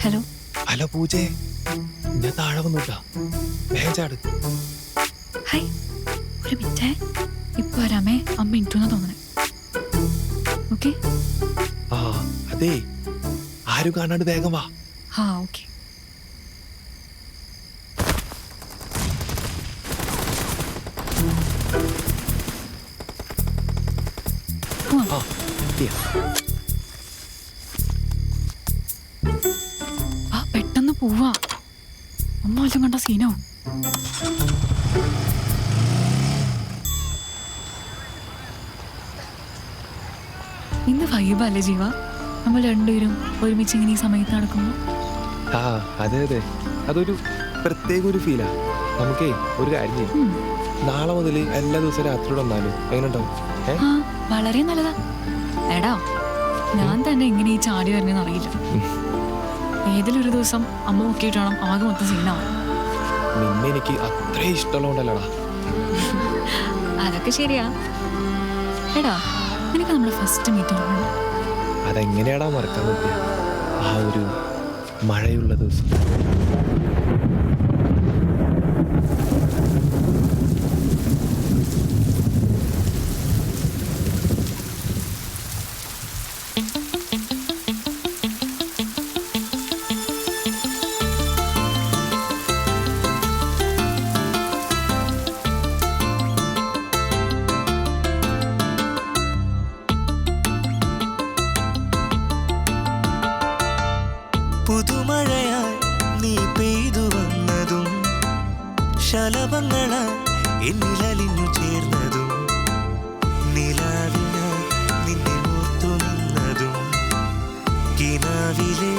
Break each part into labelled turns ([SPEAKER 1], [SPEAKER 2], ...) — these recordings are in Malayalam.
[SPEAKER 1] ഹലോ
[SPEAKER 2] ഹലോ പൂജേ, ഞാൻ താഴെ വന്നിട്ടാ, വേഗം ചാട്.
[SPEAKER 1] ഹായ്, ഒരു മിനിറ്റ്. ഇപ്പൊ വരാമേ, അമ്മ ഇൻട്രോന്ന് തോന്നണേ. ഓക്കെ.
[SPEAKER 2] ആ അതെ, ആരും കാണാണ്ട് വേഗം വാ.
[SPEAKER 1] ആ ഓക്കെ.
[SPEAKER 2] ആ എത്തിയാ.
[SPEAKER 1] ആ പെട്ടെന്ന് പോവാ, അമ്മ വല്ലതും കണ്ട സീനാവും. ഇന്ന് വൈബല്ലേ ജീവ, നമ്മൾ രണ്ടുപേരും ഒരുമിച്ച് ഇങ്ങനെ ഈ സമയത്ത് നടക്കുമ്പോൾ.
[SPEAKER 2] ആ അതെ അതെ, അതൊരു പ്രത്യേക ഒരു ഫീലാ. നമുക്കേ ഒരു കാര്യം ചെയ്യും, നാളെ മുതൽ എല്ലാ ദിവസവും രാത്രിയോടെ വന്നാലും എങ്ങനെ ഉണ്ടാവും?
[SPEAKER 1] ആ വളരെ നല്ലതാ. എടാ, ഞാൻ തന്നെ എങ്ങനെ ഈ ചാടി വരണെന്ന് അറിയില്ല. ഏതിലൊരു ദിവസം അമ്മ നോക്കിയിട്ട് വേണം ആകെ മൊത്തം സീനാവാൻ.
[SPEAKER 2] നിന്നെ എനിക്ക് അത്രേ ഇഷ്ടമുള്ളതുകൊണ്ടല്ലടാ.
[SPEAKER 1] അതൊക്കെ ശരിയാ. എടാ, നിനക്ക് നമ്മുടെ ഫസ്റ്റ് മീറ്റിംഗ് ഉണ്ട്.
[SPEAKER 2] അതെങ്ങനെയാടാ മറക്കാൻ പറ്റിയ ആ ഒരു മഴയുള്ള ദിവസം?
[SPEAKER 3] പുതുമഴയായി നീ പെയ്തു വന്നതും ശലഭങ്ങളായി എന്നിലലിഞ്ഞു ചേർന്നതും നിലാവിനായി നിന്നെ ഓർത്തു നിന്നതും കിനാവിലെ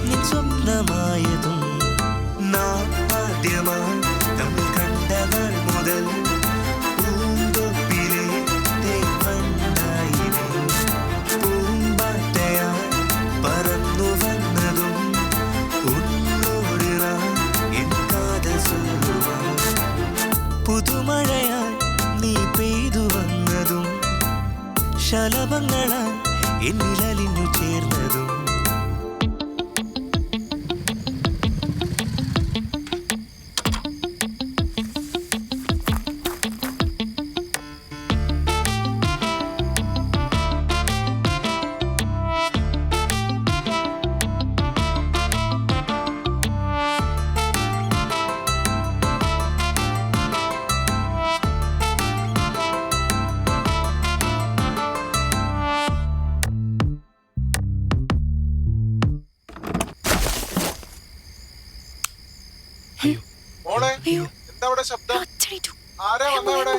[SPEAKER 3] നിൻ സ്വപ്നമായതും നാം ആദ്യമായി തമ്മിൽ കണ്ടവർ മുതൽ പൂന്തോപ്പിലെ തേൻവണ്ടായി പൂമ്പാറ്റയായി പറന്നു വന്നതും പുതുമഴയായി നീ പെയ്തു വന്നതും ശലഭങ്ങളായി എന്നിലലിഞ്ഞു ചേർന്നതും
[SPEAKER 1] അയ്യോ,
[SPEAKER 4] എന്താ അവിടെ ശബ്ദം?
[SPEAKER 1] അച്ഛനേറ്റു.
[SPEAKER 4] ആരാ വന്നവിടെ?